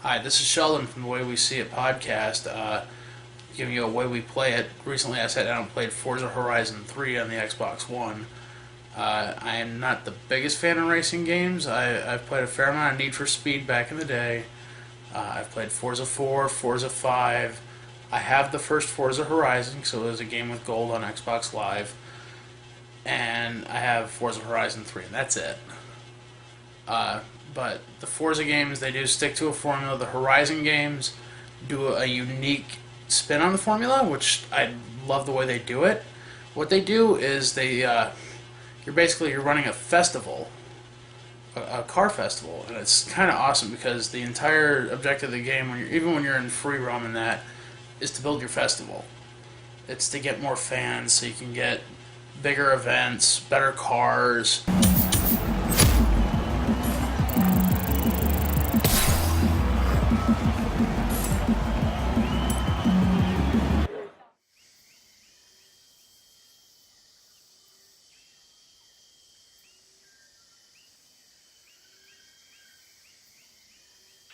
Hi, this is Sheldon from the Way We See It podcast, giving you a way we play it. Recently I sat down and played Forza Horizon 3 on the Xbox One. I am not the biggest fan of racing games. I've played a fair amount of Need for Speed back in the day. I've played Forza 4, Forza 5. I have the first Forza Horizon, so it was a game with gold on Xbox Live. And I have Forza Horizon 3, and that's it. But the Forza games, they do stick to a formula. The Horizon games do a unique spin on the formula, which I love the way they do it. What they do is you're running a festival, a car festival, and it's kind of awesome because the entire objective of the game, even when you're in free roam and that, is to build your festival. It's to get more fans so you can get bigger events, better cars.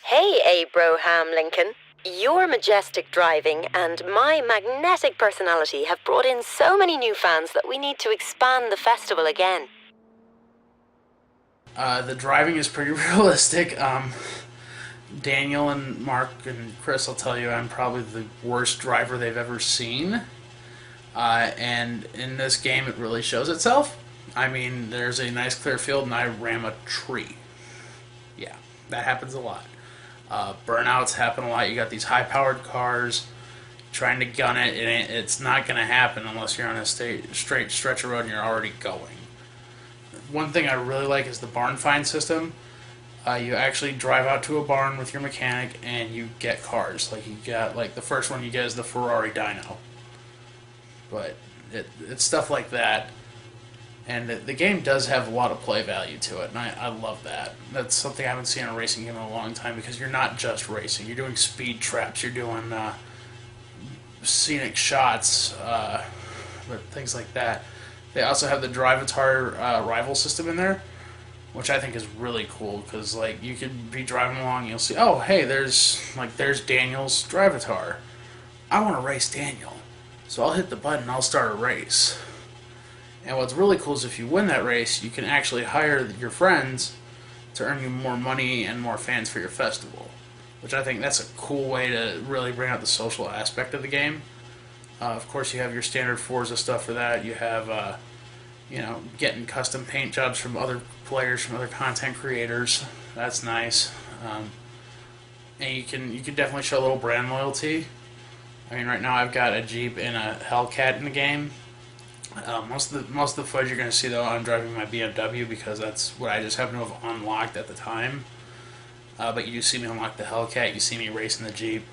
Hey, Abraham Lincoln. Your majestic driving and my magnetic personality have brought in so many new fans that we need to expand the festival again. The driving is pretty realistic. Daniel and Mark and Chris will tell you I'm probably the worst driver they've ever seen. And in this game, it really shows itself. I mean, there's a nice clear field, and I ram a tree. Yeah, that happens a lot. Burnouts happen a lot. You got these high-powered cars trying to gun it. It's not going to happen unless you're on a straight stretch of road and you're already going. One thing I really like is the barn find system. You actually drive out to a barn with your mechanic and you get cars. The first one you get is the Ferrari Dyno. But it's stuff like that. And the game does have a lot of play value to it, and I love that. That's something I haven't seen in a racing game in a long time, because you're not just racing. You're doing speed traps, you're doing scenic shots, but things like that. They also have the Drivatar rival system in there, which I think is really cool, because you could be driving along and you'll see, oh, hey, there's Daniel's Drivatar. I want to race Daniel, so I'll hit the button and I'll start a race. And what's really cool is if you win that race, you can actually hire your friends to earn you more money and more fans for your festival, which I think that's a cool way to really bring out the social aspect of the game. Of course, you have your standard Forza stuff for that. You have, getting custom paint jobs from other players, from other content creators. That's nice. And you can definitely show a little brand loyalty. I mean, right now I've got a Jeep and a Hellcat in the game. Most of the footage you're going to see, though, I'm driving my BMW, because that's what I just happen to have unlocked at the time. But you do see me unlock the Hellcat, you see me racing the Jeep.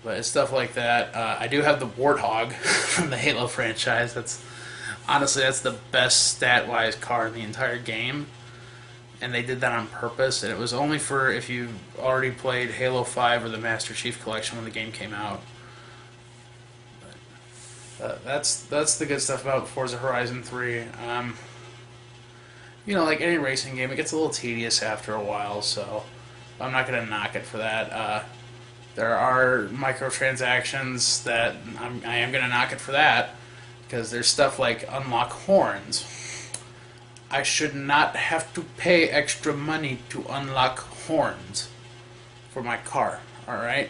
But it's stuff like that. I do have the Warthog from the Halo franchise. Honestly, that's the best stat-wise car in the entire game. And they did that on purpose, and it was only for if you already played Halo 5 or the Master Chief Collection when the game came out. That's the good stuff about Forza Horizon 3. Like any racing game, it gets a little tedious after a while, so I'm not going to knock it for that. There are microtransactions that I am going to knock it for that, because there's stuff like unlock horns. I should not have to pay extra money to unlock horns for my car, alright?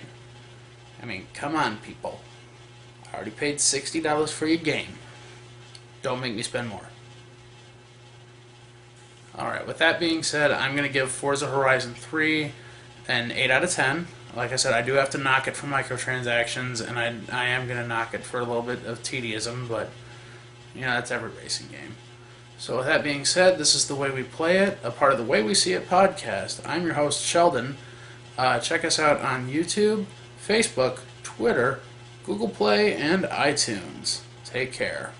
I mean, come on, people. I already paid $60 for your game. Don't make me spend more. Alright, with that being said, I'm going to give Forza Horizon 3 an 8 out of 10. Like I said, I do have to knock it for microtransactions, and I am going to knock it for a little bit of tediism, but, that's every racing game. So with that being said, this is The Way We Play It, a part of the Way We See It podcast. I'm your host, Sheldon. Check us out on YouTube, Facebook, Twitter, Google Play, and iTunes. Take care.